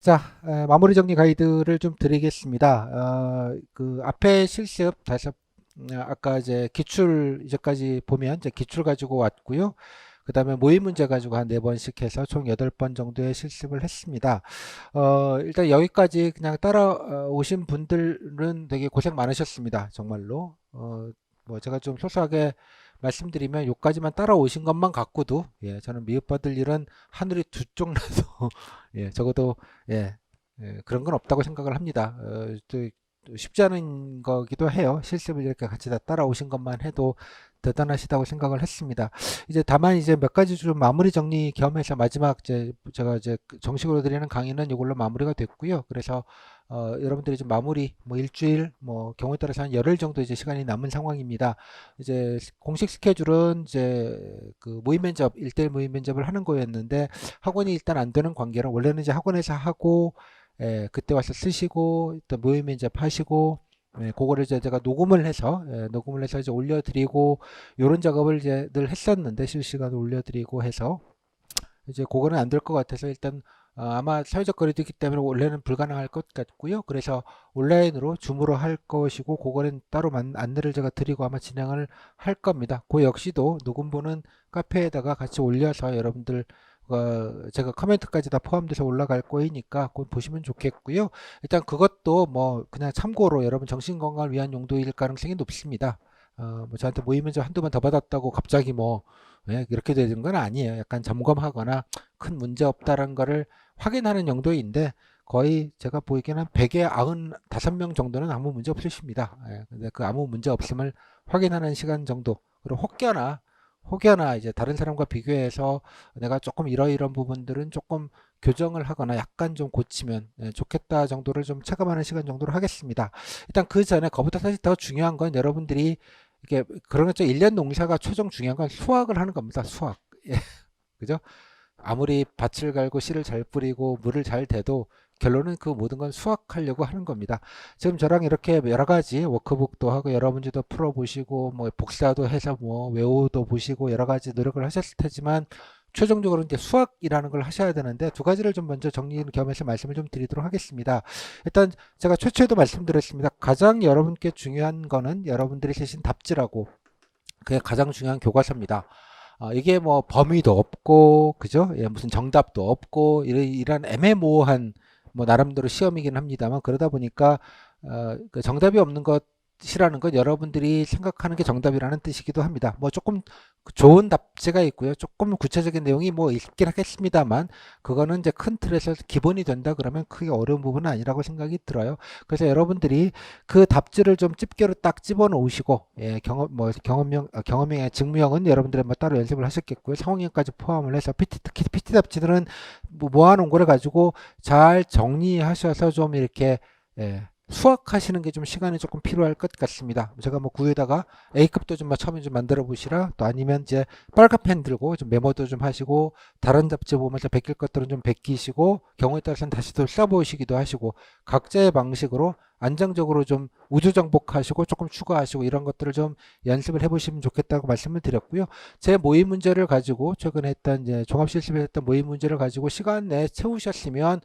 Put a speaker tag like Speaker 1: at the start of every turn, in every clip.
Speaker 1: 자, 마무리 정리 가이드를 좀 드리겠습니다. 그 앞에 실습 다시 아까 이제 기출 이제까지 보면 이제 기출 가지고 왔고요. 그 다음에 모의 문제 가지고 한 4번씩 해서 총 8번 정도의 실습을 했습니다. 일단 여기까지 그냥 따라오신 분들은 되게 고생 많으셨습니다. 정말로. 뭐 제가 좀 소소하게 말씀드리면 요까지만 따라오신 것만 갖고도 예, 저는 미흡받을 일은 하늘이 두 쪽 나서 예, 적어도 예, 그런 건 없다고 생각을 합니다. 또 쉽지 않은 거기도 해요. 실습을 이렇게 같이 다 따라오신 것만 해도 대단하시다고 생각을 했습니다. 이제 다만 이제 몇 가지 좀 마무리 정리 겸해서 마지막 이제 제가 이제 정식으로 드리는 강의는 이걸로 마무리가 됐고요. 그래서 여러분들이 좀 마무리 뭐 일주일 뭐 경우에 따라서 한 열흘 정도 이제 시간이 남은 상황입니다. 이제 공식 스케줄은 이제 그 모의 면접 1대1 모의 면접을 하는 거였는데 학원이 일단 안 되는 관계라 원래는 이제 학원에서 하고 그때 와서 쓰시고 일단 모의 면접 하시고 그거를 이제 제가 녹음을 해서 이제 올려드리고 요런 작업을 이제 늘 했었는데 실시간으로 올려드리고 해서 이제 그거는 안 될 것 같아서 일단 아마 사회적 거리두기 때문에 원래는 불가능할 것 같고요. 그래서 온라인으로 줌으로 할 것이고 그거는 따로 안내를 제가 드리고 아마 진행을 할 겁니다. 그 역시도 녹음본은 카페에다가 같이 올려서 여러분들 제가 커멘트까지 다 포함돼서 올라갈 거니까 그거 보시면 좋겠고요. 일단 그것도 뭐 그냥 참고로 여러분 정신 건강을 위한 용도일 가능성이 높습니다. 뭐 저한테 모이면서 한두 번 더 받았다고 갑자기 뭐 예, 이렇게 되는 건 아니에요. 약간 점검하거나 큰 문제 없다는 거를 확인하는 정도인데 거의 제가 보기에는 100에 95명 정도는 아무 문제 없으십니다. 예, 근데 그 아무 문제 없음을 확인하는 시간 정도. 그리고 혹여나 이제 다른 사람과 비교해서 내가 조금 이러이런 부분들은 조금 교정을 하거나 약간 좀 고치면 좋겠다 정도를 좀 체감하는 시간 정도로 하겠습니다. 일단 그 전에 그보다 사실 더 중요한 건 여러분들이 이게 그런 거죠. 1년 농사가 최종 중요한 건 수확을 하는 겁니다. 수확. 예, 그죠? 아무리 밭을 갈고 씨를 잘 뿌리고 물을 잘 대도 결론은 그 모든 건 수확하려고 하는 겁니다. 지금 저랑 이렇게 여러 가지 워크북도 하고 여러 문제도 풀어보시고 뭐 복사도 해서 뭐 외우도 보시고 여러 가지 노력을 하셨을 테지만 최종적으로 이제 수학이라는 걸 하셔야 되는데 두 가지를 좀 먼저 정리 겸해서 말씀을 좀 드리도록 하겠습니다. 일단 제가 최초에도 말씀드렸습니다. 가장 여러분께 중요한 거는 여러분들이 쓰신 답지라고 그게 가장 중요한 교과서입니다. 이게 뭐 범위도 없고 그죠? 예, 무슨 정답도 없고 이런 애매모호한 뭐 나름대로 시험이긴 합니다만 그러다 보니까 그 정답이 없는 것이라는 건 여러분들이 생각하는 게 정답이라는 뜻이기도 합니다. 뭐 조금 좋은 답지가 있고요. 조금 구체적인 내용이 뭐 있긴 하겠습니다만 그거는 이제 큰 틀에서 기본이 된다 그러면 크게 어려운 부분은 아니라고 생각이 들어요. 그래서 여러분들이 그 답지를 좀 집게로 딱 집어 놓으시고 예, 경험형의 증명은 여러분들이 뭐 따로 연습을 하셨겠고요. 상황형까지 포함을 해서 특히 PT 답지들은 뭐 모아놓은 거를 가지고 잘 정리하셔서 좀 이렇게 예, 수학하시는 게 좀 시간이 조금 필요할 것 같습니다. 제가 뭐 구에다가 A급도 좀 처음에 좀 만들어 보시라 또 아니면 이제 빨간 펜 들고 좀 메모도 좀 하시고 다른 잡지 보면서 베낄 것들은 좀 베끼시고 경우에 따라서는 다시 또 써보시기도 하시고 각자의 방식으로 안정적으로 좀 우주 정복하시고 조금 추가하시고 이런 것들을 좀 연습을 해보시면 좋겠다고 말씀을 드렸고요. 제 모의 문제를 가지고 최근에 했던 이제 종합 실습에 했던 모의 문제를 가지고 시간 내에 채우셨으면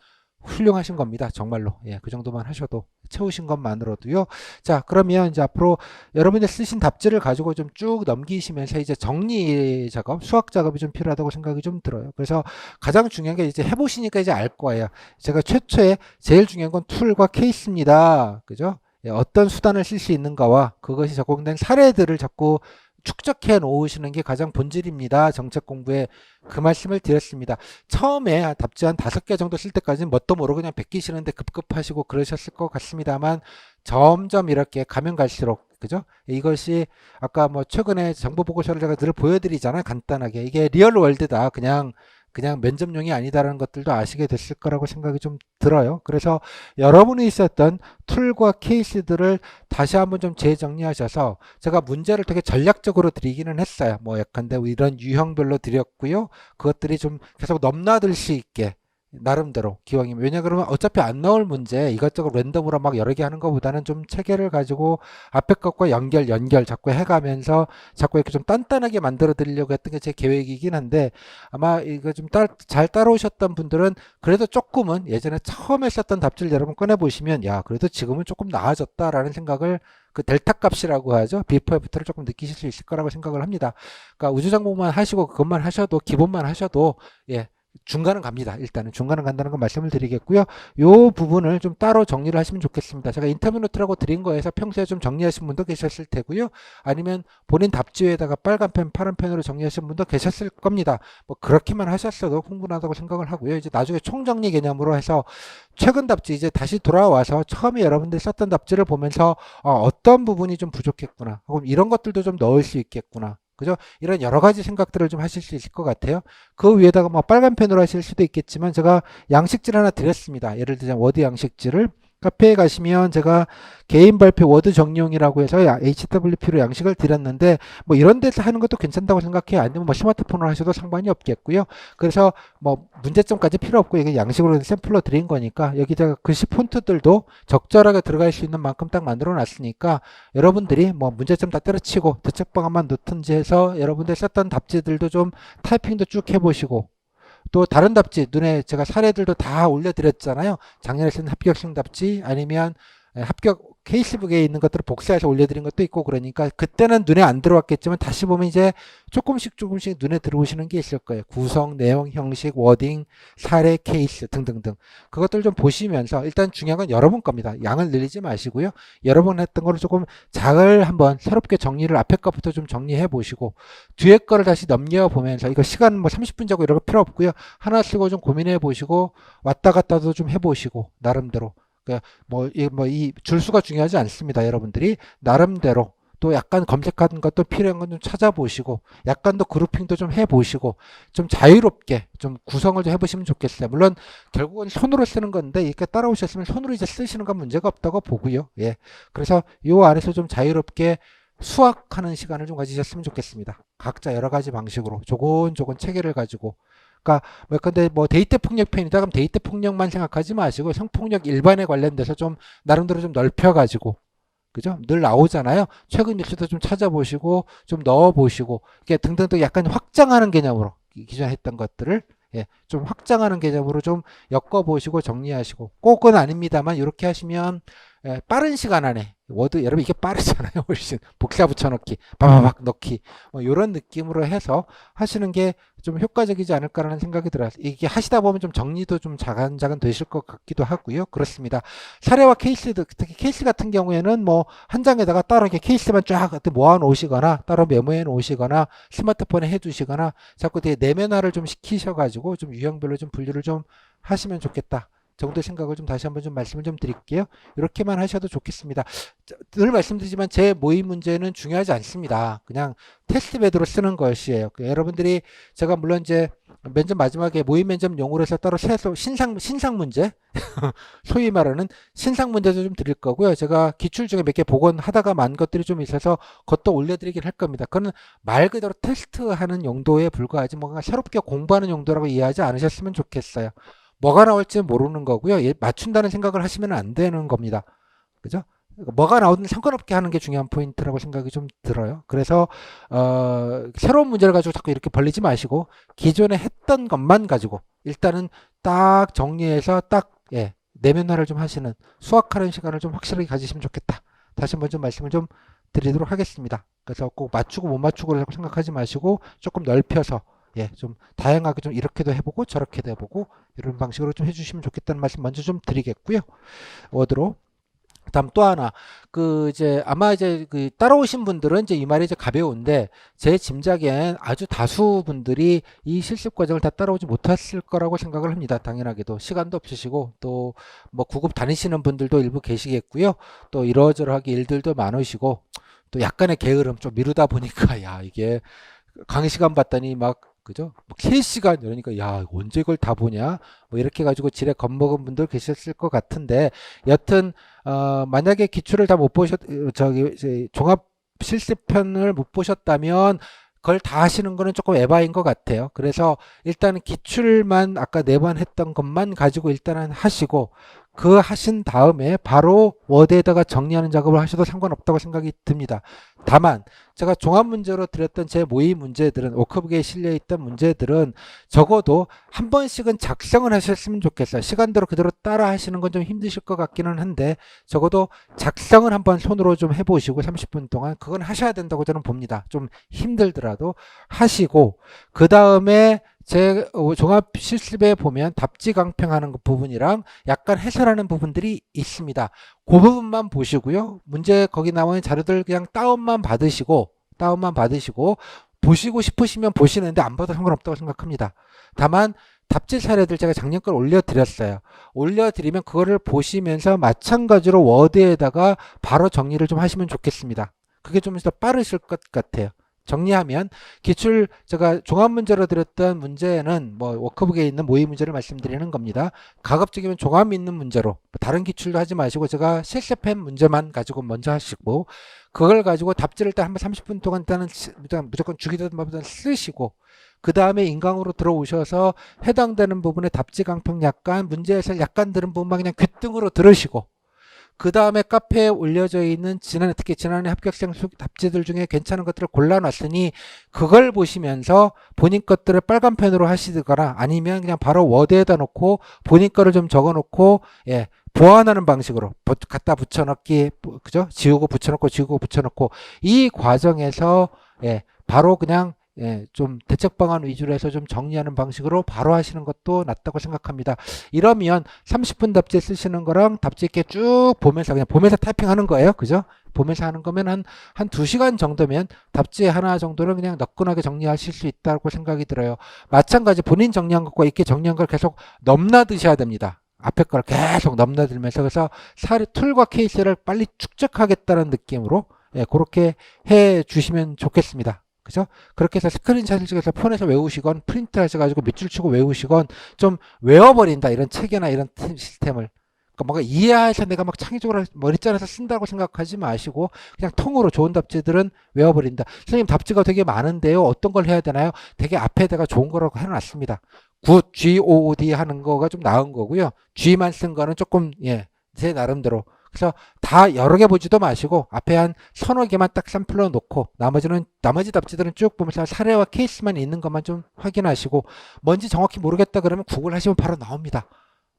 Speaker 1: 훌륭하신 겁니다. 정말로. 예, 그 정도만 하셔도 채우신 것만으로도요. 자, 그러면 이제 앞으로 여러분이 쓰신 답지를 가지고 좀 쭉 넘기시면서 이제 정리 작업, 수학 작업이 좀 필요하다고 생각이 좀 들어요. 그래서 가장 중요한 게 이제 해보시니까 이제 알 거예요. 제가 최초에 제일 중요한 건 툴과 케이스입니다. 그죠? 예, 어떤 수단을 쓸 수 있는가와 그것이 적용된 사례들을 자꾸 축적해 놓으시는 게 가장 본질입니다. 정책 공부에 그 말씀을 드렸습니다. 처음에 답지 한 5개 정도 쓸 때까지는 뭣도 모르고 그냥 베끼시는데 급급하시고 그러셨을 것 같습니다만 점점 이렇게 가면 갈수록 그죠? 이것이 아까 뭐 최근에 정보 보고서를 제가 늘 보여드리잖아요. 간단하게 이게 리얼 월드다. 그냥 면접용이 아니다라는 것들도 아시게 됐을 거라고 생각이 좀 들어요. 그래서 여러분이 있었던 툴과 케이스들을 다시 한번 좀 재정리하셔서 제가 문제를 되게 전략적으로 드리기는 했어요. 뭐 약간데 이런 유형별로 드렸고요. 그것들이 좀 계속 넘나들 수 있게 나름대로 기왕이면. 왜냐 그러면 어차피 안 나올 문제 이것저것 랜덤으로 막 여러 개 하는 것보다는 좀 체계를 가지고 앞에 것과 연결 자꾸 해가면서 자꾸 이렇게 좀 단단하게 만들어 드리려고 했던 게 제 계획이긴 한데, 아마 이거 좀 잘 따라오셨던 분들은 그래도 조금은 예전에 처음에 썼던 답지를 여러분 꺼내 보시면 야 그래도 지금은 조금 나아졌다라는 생각을, 그 델타 값이라고 하죠. 비포 애프터를 조금 느끼실 수 있을 거라고 생각을 합니다. 그러니까 우주정복만 하시고 그것만 하셔도, 기본만 하셔도, 예, 중간은 갑니다. 일단은 중간은 간다는 건 말씀을 드리겠고요. 요 부분을 좀 따로 정리를 하시면 좋겠습니다. 제가 인터뷰 노트라고 드린 거에서 평소에 좀 정리하신 분도 계셨을 테고요. 아니면 본인 답지에다가 빨간 펜, 파란 펜으로 정리하신 분도 계셨을 겁니다. 뭐 그렇게만 하셨어도 충분하다고 생각을 하고요. 이제 나중에 총정리 개념으로 해서 최근 답지 이제 다시 돌아와서 처음에 여러분들이 썼던 답지를 보면서 어떤 부분이 좀 부족했구나, 혹은 이런 것들도 좀 넣을 수 있겠구나, 그죠? 이런 여러 가지 생각들을 좀 하실 수 있을 것 같아요. 그 위에다가 뭐 빨간 펜으로 하실 수도 있겠지만 제가 양식지를 하나 드렸습니다. 예를 들자면 워드 양식지를 카페에 가시면 제가 개인 발표 워드 정리용이라고 해서 HWP로 양식을 드렸는데, 뭐 이런 데서 하는 것도 괜찮다고 생각해요. 아니면 뭐 스마트폰으로 하셔도 상관이 없겠고요. 그래서 뭐 문제점까지 필요 없고 이게 양식으로 샘플로 드린 거니까 여기다가 글씨 폰트들도 적절하게 들어갈 수 있는 만큼 딱 만들어 놨으니까 여러분들이 뭐 문제점 다 때려치고 대책 방안만 넣든지 해서 여러분들 썼던 답지들도 좀 타이핑도 쭉 해보시고, 또 다른 답지 눈에 제가 사례들도 다 올려드렸잖아요. 작년에 쓴 합격생 답지, 아니면 합격 케이스북에 있는 것들을 복사해서 올려드린 것도 있고, 그러니까 그때는 눈에 안 들어왔겠지만 다시 보면 이제 조금씩 눈에 들어오시는 게 있을 거예요. 구성, 내용, 형식, 워딩, 사례, 케이스 등등등. 그것들 좀 보시면서, 일단 중요한 건 여러분 겁니다. 양을 늘리지 마시고요. 여러 번 했던 거를 조금 잘 한번 새롭게 정리를, 앞에 것부터 좀 정리해 보시고 뒤에 거를 다시 넘겨보면서, 이거 시간 뭐 30분 자고 이런 거 필요 없고요. 하나 쓰고 좀 고민해 보시고 왔다 갔다도 좀 해보시고 나름대로. 그러니까 이 줄수가 중요하지 않습니다. 여러분들이 나름대로 또 약간 검색하는 것도 필요한 건 좀 찾아보시고, 약간 더 그룹핑도 좀 해보시고, 좀 자유롭게 좀 구성을 좀 해보시면 좋겠어요. 물론 결국은 손으로 쓰는 건데 이렇게 따라오셨으면 손으로 이제 쓰시는 건 문제가 없다고 보고요. 예, 그래서 요 안에서 좀 자유롭게 수학하는 시간을 좀 가지셨으면 좋겠습니다. 각자 여러 가지 방식으로 조곤조곤 체계를 가지고. 그러니까 뭐 근데 뭐 데이터 폭력 편이다 그럼 데이터 폭력만 생각하지 마시고 성폭력 일반에 관련돼서 좀 나름대로 좀 넓혀가지고, 그죠? 늘 나오잖아요. 최근 뉴스도 좀 찾아보시고 좀 넣어보시고, 이게 등등등 약간 확장하는 개념으로 기존에 했던 것들을, 예, 좀 확장하는 개념으로 좀 엮어보시고 정리하시고, 꼭은 아닙니다만 이렇게 하시면 빠른 시간 안에 워드, 여러분 이게 빠르잖아요. 훨씬 복사 붙여넣기, 바바박 넣기, 뭐 이런 느낌으로 해서 하시는 게 좀 효과적이지 않을까라는 생각이 들어요. 이게 하시다 보면 좀 정리도 좀 자간자간 되실 것 같기도 하고요. 그렇습니다. 사례와 케이스, 특히 케이스 같은 경우에는 뭐 한 장에다가 따로 이렇게 케이스만 쫙 모아 놓으시거나 따로 메모해 놓으시거나 스마트폰에 해 두시거나 자꾸 되게 내면화를 좀 시키셔가지고 좀 유형별로 좀 분류를 좀 하시면 좋겠다 정도 생각을 좀 다시 한번 좀 말씀을 좀 드릴게요. 이렇게만 하셔도 좋겠습니다. 늘 말씀드리지만 제 모의 문제는 중요하지 않습니다. 그냥 테스트베드로 쓰는 것이에요. 여러분들이, 제가 물론 이제 면접 마지막에 모의 면접 용어로 해서 따로 새로 신상 문제 소위 말하는 신상 문제도 좀 드릴 거고요. 제가 기출 중에 몇 개 복원하다가 만 것들이 좀 있어서 그것도 올려드리긴 할 겁니다. 그거는 말 그대로 테스트하는 용도에 불과하지 뭔가 새롭게 공부하는 용도라고 이해하지 않으셨으면 좋겠어요. 뭐가 나올지 모르는 거고요. 맞춘다는 생각을 하시면 안 되는 겁니다. 그죠? 뭐가 나오든 상관없게 하는 게 중요한 포인트라고 생각이 좀 들어요. 그래서 새로운 문제를 가지고 자꾸 이렇게 벌리지 마시고 기존에 했던 것만 가지고 일단은 딱 정리해서 딱, 예, 내면화를 좀 하시는, 수학하는 시간을 좀 확실하게 가지시면 좋겠다. 다시 한번 좀 말씀을 좀 드리도록 하겠습니다. 그래서 꼭 맞추고 못 맞추고 생각하지 마시고 조금 넓혀서, 예, 좀 다양하게 좀 이렇게도 해보고 저렇게도 해보고 이런 방식으로 좀 해주시면 좋겠다는 말씀 먼저 좀 드리겠고요. 워드로. 다음 또 하나, 이제 아마 이제 따라오신 분들은 이제 이 말이 이제 가벼운데, 제 짐작엔 아주 다수 분들이 이 실습 과정을 다 따라오지 못했을 거라고 생각을 합니다. 당연하게도 시간도 없으시고 또 뭐 구급 다니시는 분들도 일부 계시겠고요. 또 이러저러하게 일들도 많으시고 또 약간의 게으름 좀 미루다 보니까 야 이게 강의 시간 봤더니 막, 그죠? 막 3시간 이러니까 야 언제 이걸 다 보냐 뭐 이렇게 가지고 지레 겁먹은 분들 계셨을 것 같은데, 여튼 만약에 기출을 다 못 보셨, 저기 종합 실습편을 못 보셨다면 그걸 다 하시는 거는 조금 에바인 것 같아요. 그래서 일단은 기출만 아까 4번 했던 것만 가지고 일단은 하시고 그 하신 다음에 바로 워드에다가 정리하는 작업을 하셔도 상관없다고 생각이 듭니다. 다만 제가 종합 문제로 드렸던 제 모의 문제들은 워크북에 실려 있던 문제들은 적어도 한 번씩은 작성을 하셨으면 좋겠어요. 시간대로 그대로 따라 하시는 건 좀 힘드실 것 같기는 한데 적어도 작성을 한번 손으로 좀 해보시고 30분 동안 그건 하셔야 된다고 저는 봅니다. 좀 힘들더라도 하시고 그 다음에 제 종합 실습에 보면 답지 강평하는 그 부분이랑 약간 해설하는 부분들이 있습니다. 그 부분만 보시고요. 문제 거기 나오는 자료들 그냥 다운만 받으시고 보시고 싶으시면 보시는데 안 봐도 상관없다고 생각합니다. 다만 답지 사례들 제가 작년 걸 올려드렸어요. 올려드리면 그거를 보시면서 마찬가지로 워드에다가 바로 정리를 좀 하시면 좋겠습니다. 그게 좀 더 빠르실 것 같아요. 정리하면 기출 제가 종합 문제로 드렸던 문제는 뭐 워크북에 있는 모의 문제를 말씀드리는 겁니다. 가급적이면 종합 있는 문제로 다른 기출도 하지 마시고 제가 실습한 문제만 가지고 먼저 하시고 그걸 가지고 답지를 일단 한번 30분 동안 일단은 무조건 주기도마다 쓰시고 그 다음에 인강으로 들어오셔서 해당되는 부분에 답지 강평 약간 문제에서 약간 들은 부분만 그냥 귓등으로 들으시고 그 다음에 카페에 올려져 있는 특히 지난해 합격생 답지들 중에 괜찮은 것들을 골라놨으니 그걸 보시면서 본인 것들을 빨간 펜으로 하시거나 아니면 그냥 바로 워드에다 놓고 본인 거를 좀 적어 놓고 예, 보완하는 방식으로 갖다 붙여넣기 그죠? 지우고 붙여넣고 지우고 붙여넣고 이 과정에서 예, 바로 그냥 예, 좀 대책 방안 위주로 해서 좀 정리하는 방식으로 바로 하시는 것도 낫다고 생각합니다. 이러면 30분 답지 쓰시는 거랑 답지 이렇게 쭉 보면서 그냥 보면서 타이핑하는 거예요. 그죠? 보면서 하는 거면 한 2시간 정도면 답지 하나 정도는 그냥 너끈하게 정리하실 수 있다고 생각이 들어요. 마찬가지 본인 정리한 것과 이렇게 정리한 걸 계속 넘나드셔야 됩니다. 앞에 걸 계속 넘나들면서 그래서 툴과 케이스를 빨리 축적하겠다는 느낌으로 예, 그렇게 해 주시면 좋겠습니다. 그죠? 그렇게 해서 스크린샷을 찍어서 폰에서 외우시건 프린트 하셔가지고 밑줄 치고 외우시건 좀 외워버린다. 이런 체계나 이런 시스템을. 그러니까 뭔가 이해해서 내가 막 창의적으로 머리 짜내서 쓴다고 생각하지 마시고 그냥 통으로 좋은 답지들은 외워버린다. 선생님 답지가 되게 많은데요. 어떤 걸 해야 되나요? 되게 앞에다가 좋은 거라고 해놨습니다. good, G-O-O-D 하는 거가 좀 나은 거고요. G만 쓴 거는 조금 예, 제 나름대로 그래서 다 여러 개 보지도 마시고 앞에 한 서너 개만 딱 샘플로 놓고 나머지 답지들은 쭉 보면서 사례와 케이스만 있는 것만 좀 확인하시고 뭔지 정확히 모르겠다 그러면 구글 하시면 바로 나옵니다.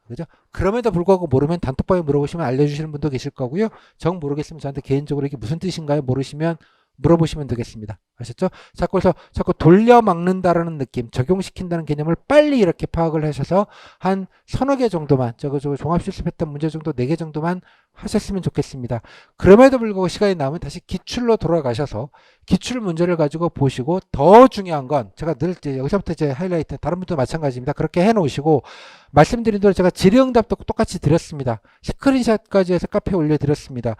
Speaker 1: 그죠? 그럼에도 불구하고 모르면 단톡방에 물어보시면 알려주시는 분도 계실 거고요. 정 모르겠으면 저한테 개인적으로 이게 무슨 뜻인가요? 모르시면 물어보시면 되겠습니다. 아셨죠? 자꾸 돌려막는다라는 느낌, 적용시킨다는 개념을 빨리 이렇게 파악을 하셔서 한 서너 개 정도만, 저거 종합실습했던 문제 정도 4개 정도만 하셨으면 좋겠습니다. 그럼에도 불구하고 시간이 남으면 다시 기출로 돌아가셔서 기출 문제를 가지고 보시고 더 중요한 건 제가 늘 여기서부터 이제 하이라이트, 다른 분도 마찬가지입니다. 그렇게 해 놓으시고 말씀드린 대로 제가 질의응답도 똑같이 드렸습니다. 스크린샷까지 해서 카페에 올려드렸습니다.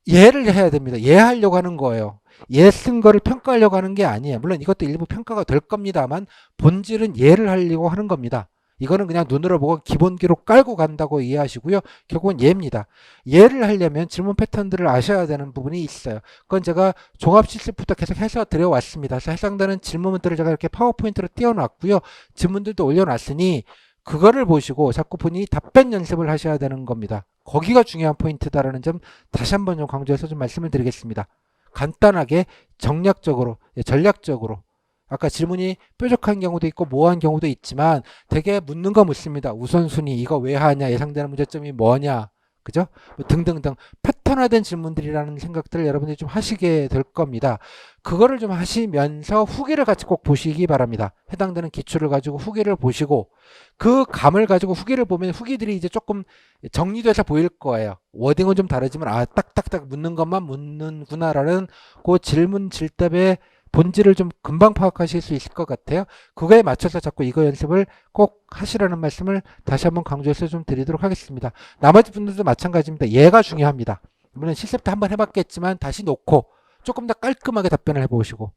Speaker 1: 이해를 해야 됩니다. 이해하려고 하는 거예요. 예 쓴 거를 평가하려고 하는 게 아니에요. 물론 이것도 일부 평가가 될 겁니다만 본질은 이해를 하려고 하는 겁니다. 이거는 그냥 눈으로 보고 기본 기록 깔고 간다고 이해하시고요. 결국은 예입니다. 이해를 하려면 질문 패턴들을 아셔야 되는 부분이 있어요. 그건 제가 종합실습부터 계속 해서 드려왔습니다. 그래서 해당되는 질문들을 제가 이렇게 파워포인트로 띄워놨고요. 질문들도 올려놨으니 그거를 보시고 자꾸 본인이 답변 연습을 하셔야 되는 겁니다. 거기가 중요한 포인트다라는 점 다시 한번 좀 강조해서 좀 말씀을 드리겠습니다. 간단하게 정략적으로 전략적으로 아까 질문이 뾰족한 경우도 있고 모호한 경우도 있지만 되게 묻는 거 묻습니다. 우선순위 이거 왜 하냐 예상되는 문제점이 뭐냐 그죠? 뭐 등등등 패턴화된 질문들이라는 생각들을 여러분들이 좀 하시게 될 겁니다. 그거를 좀 하시면서 후기를 같이 꼭 보시기 바랍니다. 해당되는 기출을 가지고 후기를 보시고 그 감을 가지고 후기를 보면 후기들이 이제 조금 정리돼서 보일 거예요. 워딩은 좀 다르지만 아 딱딱딱 묻는 것만 묻는구나라는 그 질문 질답의 본질을 좀 금방 파악하실 수 있을 것 같아요. 그거에 맞춰서 자꾸 이거 연습을 꼭 하시라는 말씀을 다시 한번 강조해서 좀 드리도록 하겠습니다. 나머지 분들도 마찬가지입니다. 얘가 중요합니다. 물론 실습 때 한번 해봤겠지만 다시 놓고 조금 더 깔끔하게 답변을 해보시고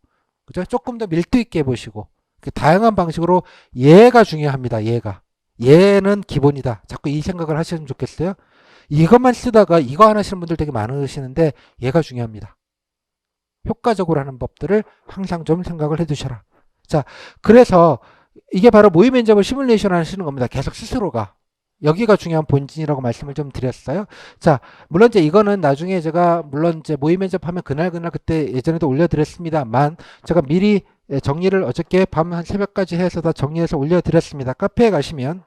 Speaker 1: 그죠? 조금 더 밀도 있게 해보시고 다양한 방식으로 얘가 중요합니다. 얘는 기본이다. 자꾸 이 생각을 하시면 좋겠어요. 이것만 쓰다가 이거 안 하시는 분들 되게 많으시는데 얘가 중요합니다. 효과적으로 하는 법들을 항상 좀 생각을 해 두셔라. 자, 그래서 이게 바로 모의 면접을 시뮬레이션 하시는 겁니다. 계속 스스로가. 여기가 중요한 본진이라고 말씀을 좀 드렸어요. 자, 물론 이제 이거는 나중에 제가 물론 이제 모의 면접하면 그날 그때 예전에도 올려드렸습니다만 제가 미리 정리를 어저께 밤 한 새벽까지 해서 다 정리해서 올려드렸습니다. 카페에 가시면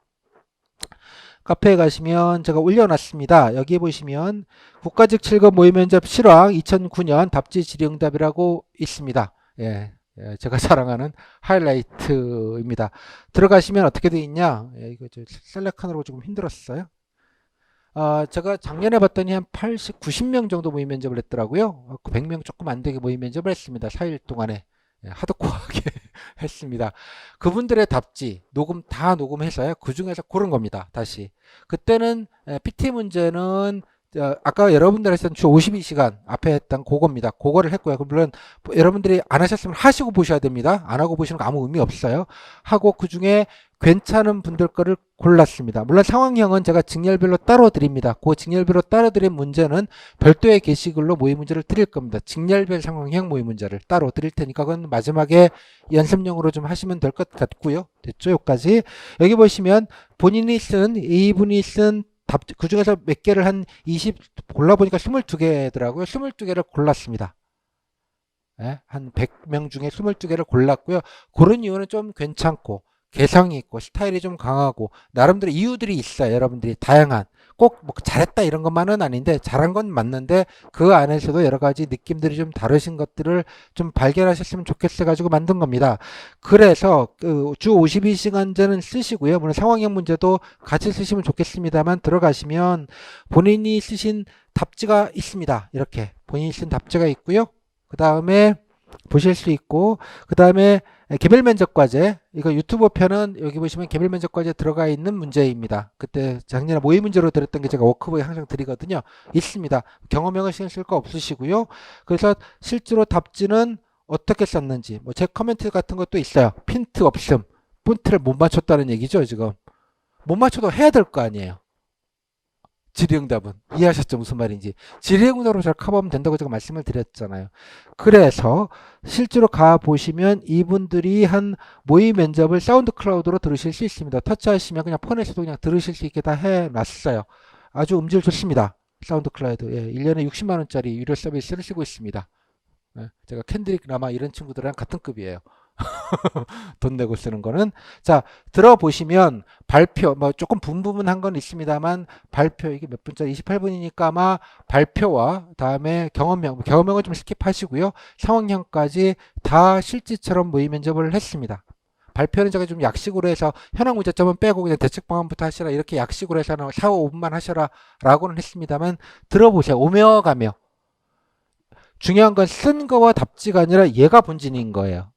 Speaker 1: 제가 올려놨습니다. 여기 보시면 국가직 7급 모의면접 실황 2009년 답지 질의응답이라고 있습니다. 예, 제가 자랑하는 하이라이트입니다. 들어가시면 어떻게 되어 있냐? 이거 셀렉하느라고 조금 힘들었어요. 제가 작년에 봤더니 한 80, 90명 정도 모의면접을 했더라고요. 100명 조금 안 되게 모의면접을 했습니다. 4일 동안에. 하드코어하게 했습니다. 그분들의 답지 녹음 다 녹음해서요. 그 중에서 고른 겁니다. 다시 그때는 PT 문제는 아까 여러분들 했던 주 52시간 앞에 했던 그겁니다. 그거를 했고요. 물론 여러분들이 안 하셨으면 하시고 보셔야 됩니다. 안 하고 보시는 거 아무 의미 없어요. 하고 그 중에 괜찮은 분들 거를 골랐습니다. 물론 상황형은 제가 직렬별로 따로 드립니다. 그 직렬별로 따로 드린 문제는 별도의 게시글로 모의 문제를 드릴 겁니다. 직렬별 상황형 모의 문제를 따로 드릴 테니까 그건 마지막에 연습용으로 좀 하시면 될 것 같고요. 됐죠? 여기까지. 여기 보시면 본인이 쓴, 이분이 쓴 그 중에서 몇 개를 한 20, 골라보니까 22개더라고요. 22개를 골랐습니다. 예? 한 100명 중에 22개를 골랐고요. 그런 이유는 좀 괜찮고, 개성이 있고, 스타일이 좀 강하고, 나름대로 이유들이 있어요. 여러분들이 다양한. 꼭 뭐 잘했다 이런 것만은 아닌데, 잘한 건 맞는데, 그 안에서도 여러 가지 느낌들이 좀 다르신 것들을 좀 발견하셨으면 좋겠어가지고 만든 겁니다. 그래서 주 52시간제는 쓰시고요. 물론 상황형 문제도 같이 쓰시면 좋겠습니다만, 들어가시면 본인이 쓰신 답지가 있습니다. 이렇게. 본인이 쓴 답지가 있고요. 그 다음에 보실 수 있고, 그 다음에 개별 면접 과제, 이거 유튜브 편은 여기 보시면 개별 면접 과제 들어가 있는 문제입니다. 그때 작년에 모의 문제로 드렸던 게 제가 워크북에 항상 드리거든요. 있습니다. 경험형은 신경 쓸 거 없으시고요. 그래서 실제로 답지는 어떻게 썼는지, 뭐 제 커멘트 같은 것도 있어요. 핀트 없음, 폰트를 못 맞췄다는 얘기죠, 지금. 못 맞춰도 해야 될 거 아니에요. 질의응답은 이해하셨죠? 무슨 말인지. 질의응답으로 잘 커버하면 된다고 제가 말씀을 드렸잖아요. 그래서 실제로 가보시면 이분들이 한 모의 면접을 사운드 클라우드로 들으실 수 있습니다. 터치하시면 그냥 폰에서도 그냥 들으실 수 있게 다 해놨어요. 아주 음질 좋습니다. 사운드 클라우드. 예, 1년에 60만 원짜리 유료 서비스를 쓰고 있습니다. 예, 제가 캔드릭 라마 이런 친구들이랑 같은 급이에요. 돈 내고 쓰는 거는. 자, 들어보시면 발표, 뭐 조금 분분한 건 있습니다만 발표, 이게 몇 분짜리 28분이니까 아마 발표와 다음에 경험형은 좀 스킵하시고요. 상황형까지 다 실지처럼 모의 면접을 했습니다. 발표는 제가 좀 약식으로 해서 현황 문제점은 빼고 그냥 대책 방안부터 하시라 이렇게 약식으로 해서 4, 5분만 하셔라 라고는 했습니다만 들어보세요. 오며 가며. 중요한 건 쓴 거와 답지가 아니라 얘가 본진인 거예요.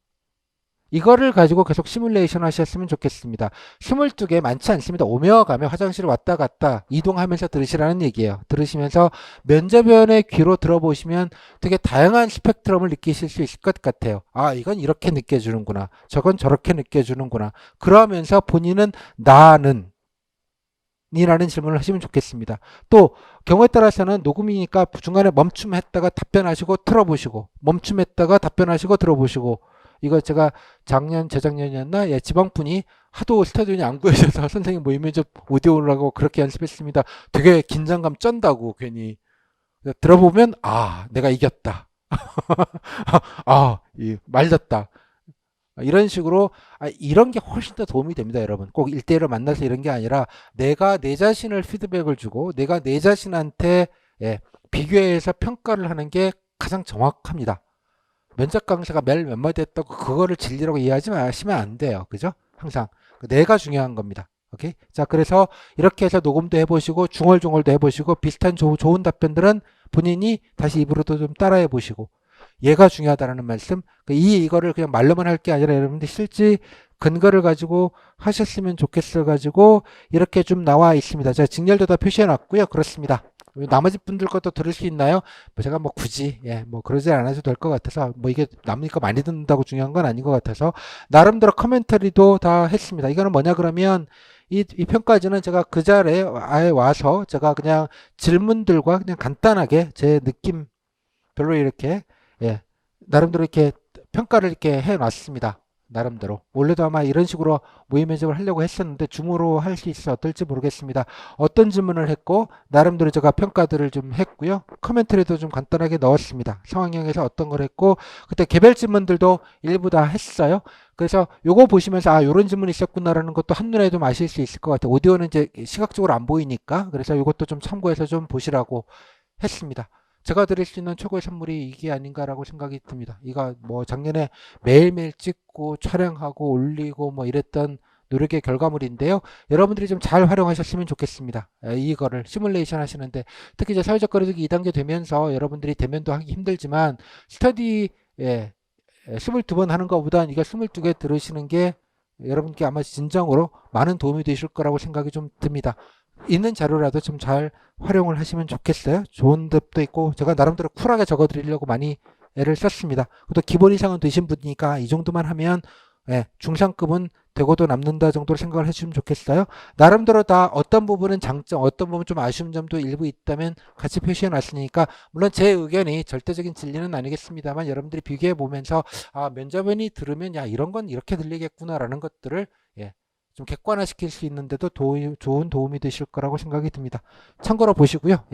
Speaker 1: 이거를 가지고 계속 시뮬레이션 하셨으면 좋겠습니다. 22개 많지 않습니다. 오며 가며 화장실 왔다 갔다 이동하면서 들으시라는 얘기예요. 들으시면서 면접위원의 귀로 들어보시면 되게 다양한 스펙트럼을 느끼실 수 있을 것 같아요. 아, 이건 이렇게 느껴지는구나. 저건 저렇게 느껴지는구나. 그러면서 본인은 나는 이라는 질문을 하시면 좋겠습니다. 또 경우에 따라서는 녹음이니까 중간에 멈춤했다가 답변하시고 틀어보시고 멈춤했다가 답변하시고 들어보시고 이거 제가 재작년이었나? 예, 지방분이 하도 스타디오니 안 구해져서 선생님 모의 면접 오디오라고 그렇게 연습했습니다. 되게 긴장감 쩐다고 괜히. 들어보면, 아, 내가 이겼다. 아, 말렸다. 이런 식으로, 이런 게 훨씬 더 도움이 됩니다, 여러분. 꼭 1대1로 만나서 이런 게 아니라 내가 내 자신을 피드백을 주고 내가 내 자신한테 예, 비교해서 평가를 하는 게 가장 정확합니다. 면접 강사가 매일 몇 마디 했다고 그거를 진리라고 이해하지 마시면 안 돼요. 그죠? 항상. 내가 중요한 겁니다. 오케이? 자, 그래서 이렇게 해서 녹음도 해보시고, 중얼중얼도 해보시고, 비슷한 좋은 답변들은 본인이 다시 입으로도 좀 따라해 보시고, 얘가 중요하다는 말씀, 이거를 그냥 말로만 할 게 아니라 여러분들 실제 근거를 가지고 하셨으면 좋겠어 가지고, 이렇게 좀 나와 있습니다. 제가 직렬도 다 표시해 놨고요. 그렇습니다. 나머지 분들 것도 들을 수 있나요? 뭐 제가 뭐 굳이 뭐 그러지 않아도 될 것 같아서 뭐 이게 남으니까 많이 듣는다고 중요한 건 아닌 것 같아서 나름대로 커멘터리도 다 했습니다. 이거는 뭐냐 그러면 이 편까지는 제가 그 자리에 아예 와서 제가 그냥 질문들과 그냥 간단하게 제 느낌 별로 이렇게 나름대로 이렇게 평가를 이렇게 해 놨습니다. 나름대로. 원래도 아마 이런 식으로 모의 면접을 하려고 했었는데 줌으로 할 수 있어 어떨지 모르겠습니다. 어떤 질문을 했고 나름대로 제가 평가들을 좀 했고요. 커멘터리도 좀 간단하게 넣었습니다. 상황형에서 어떤 걸 했고 그때 개별 질문들도 일부 다 했어요. 그래서 요거 보시면서 아 요런 질문이 있었구나라는 것도 한눈에 좀 아실 수 있을 것 같아요. 오디오는 이제 시각적으로 안 보이니까 그래서 요것도 좀 참고해서 좀 보시라고 했습니다. 제가 드릴 수 있는 최고의 선물이 이게 아닌가라고 생각이 듭니다. 이거 뭐 작년에 매일매일 찍고 촬영하고 올리고 뭐 이랬던 노력의 결과물인데요. 여러분들이 좀 잘 활용하셨으면 좋겠습니다. 이거를 시뮬레이션 하시는데 특히 이제 사회적 거리두기 2단계 되면서 여러분들이 대면도 하기 힘들지만 스터디 22번 하는 것보단 이거 22개 들으시는 게 여러분께 아마 진정으로 많은 도움이 되실 거라고 생각이 좀 듭니다. 있는 자료라도 좀 잘 활용을 하시면 좋겠어요. 좋은 듯도 있고 제가 나름대로 쿨하게 적어 드리려고 많이 애를 썼습니다. 또 기본 이상은 되신 분이니까 이 정도만 하면 중상급은 되고도 남는다 정도로 생각을 해주시면 좋겠어요. 나름대로 다 어떤 부분은 장점, 어떤 부분은 좀 아쉬운 점도 일부 있다면 같이 표시해 놨으니까 물론 제 의견이 절대적인 진리는 아니겠습니다만 여러분들이 비교해 보면서 아 면접원이 들으면 야 이런 건 이렇게 들리겠구나라는 것들을 좀 객관화시킬 수 있는데도 좋은 도움이 되실 거라고 생각이 듭니다. 참고로 보시고요.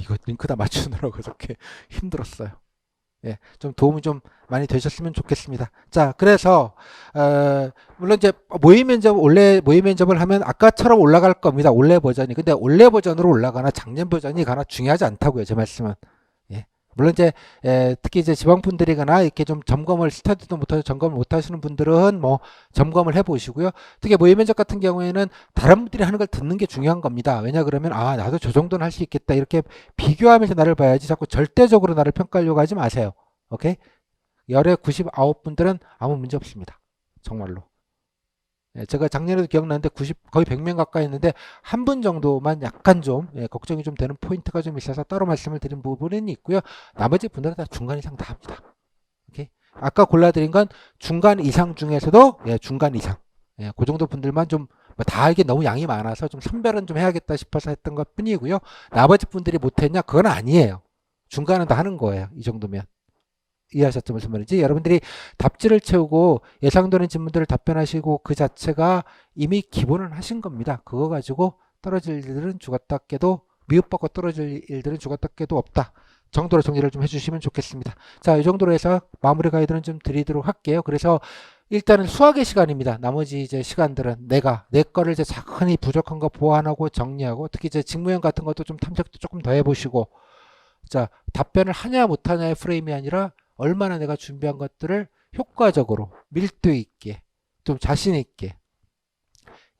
Speaker 1: 이거 링크 다 맞추느라고 저렇게 힘들었어요. 좀 도움이 좀 많이 되셨으면 좋겠습니다. 자, 그래서 물론 이제 원래 모의 면접을 하면 아까처럼 올라갈 겁니다. 올해 버전이. 근데 올해 버전으로 올라가나 작년 버전이 가나 중요하지 않다고요. 제 말씀은. 물론 이제 특히 이제 지방분들이거나 이렇게 좀 점검을 스터디도 못하고 점검을 못하시는 분들은 뭐 점검을 해보시고요. 특히 모의 면접 같은 경우에는 다른 분들이 하는 걸 듣는 게 중요한 겁니다. 왜냐 그러면 아 나도 저 정도는 할 수 있겠다 이렇게 비교하면서 나를 봐야지 자꾸 절대적으로 나를 평가하려고 하지 마세요. 오케이? 열의 99분들은 아무 문제 없습니다. 정말로. 제가 작년에도 기억나는데 거의 100명 가까이 했는데 한 분 정도만 약간 좀 걱정이 좀 되는 포인트가 좀 있어서 따로 말씀을 드린 부분은 있고요. 나머지 분들은 다 중간 이상 다 합니다. 오케이? 아까 골라드린 건 중간 이상 중에서도 중간 이상. 그 정도 분들만 좀 다 이게 너무 양이 많아서 좀 선별은 좀 해야겠다 싶어서 했던 것 뿐이고요. 나머지 분들이 못했냐? 그건 아니에요. 중간은 다 하는 거예요. 이 정도면. 이해하셨죠? 무슨 말인지? 여러분들이 답지를 채우고 예상되는 질문들을 답변하시고 그 자체가 이미 기본을 하신 겁니다. 그거 가지고 떨어질 일들은 죽었다 깨도 미흡받고 떨어질 일들은 죽었다 깨도 없다. 정도로 정리를 좀 해주시면 좋겠습니다. 자, 이 정도로 해서 마무리 가이드는 좀 드리도록 할게요. 그래서 일단은 수학의 시간입니다. 나머지 이제 시간들은 내 거를 이제 작은히 부족한 거 보완하고 정리하고 특히 이제 직무형 같은 것도 좀 탐색도 조금 더 해보시고 자, 답변을 하냐 못하냐의 프레임이 아니라 얼마나 내가 준비한 것들을 효과적으로 밀도 있게 좀 자신 있게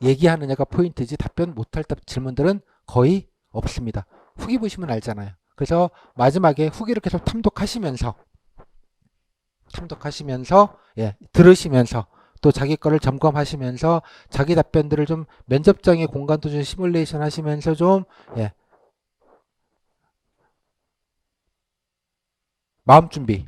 Speaker 1: 얘기하느냐가 포인트지 답변 못할 질문들은 거의 없습니다. 후기 보시면 알잖아요. 그래서 마지막에 후기를 계속 탐독하시면서 들으시면서 또 자기 거를 점검하시면서 자기 답변들을 좀 면접장의 공간도 좀 시뮬레이션 하시면서 좀 마음 준비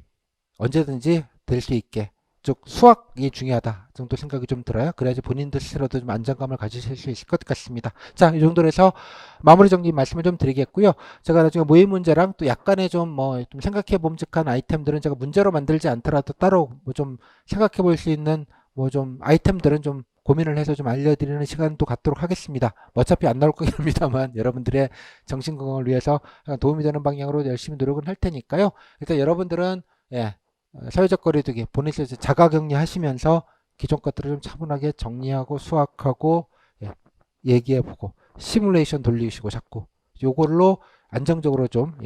Speaker 1: 언제든지 될 수 있게 즉 수학이 중요하다 정도 생각이 좀 들어요. 그래야지 본인들 스스로도 좀 안정감을 가지실 수 있을 것 같습니다. 자, 이 정도로 해서 마무리 정리 말씀을 좀 드리겠고요. 제가 나중에 모의 문제랑 또 약간의 좀 좀 생각해 봄직한 아이템들은 제가 문제로 만들지 않더라도 따로 뭐 좀 생각해 볼 수 있는 뭐 좀 아이템들은 좀 고민을 해서 좀 알려드리는 시간도 갖도록 하겠습니다. 어차피 안 나올 거긴 합니다만 여러분들의 정신건강을 위해서 도움이 되는 방향으로 열심히 노력은 할 테니까요. 일단 여러분들은 사회적 거리두기 본인에서 자가격리 하시면서 기존 것들을 좀 차분하게 정리하고 수학하고 얘기해보고 시뮬레이션 돌리시고 자꾸 요걸로 안정적으로 좀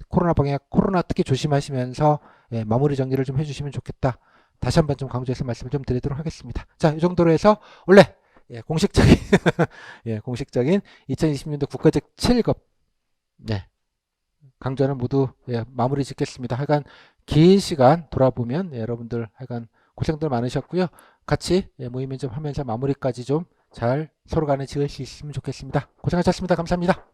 Speaker 1: 코로나 특히 조심하시면서 마무리 정리를 좀 해주시면 좋겠다. 다시 한번 좀 강조해서 말씀을 좀 드리도록 하겠습니다. 자, 이 정도로 해서 원래 공식적인 공식적인 2020년도 국가직 7급 강좌는 모두 마무리 짓겠습니다. 하여간 긴 시간 돌아보면 여러분들 하여간 고생들 많으셨고요. 같이 모의 면접 하면서 마무리까지 좀 잘 서로 간에 지을 수 있으면 좋겠습니다. 고생하셨습니다. 감사합니다.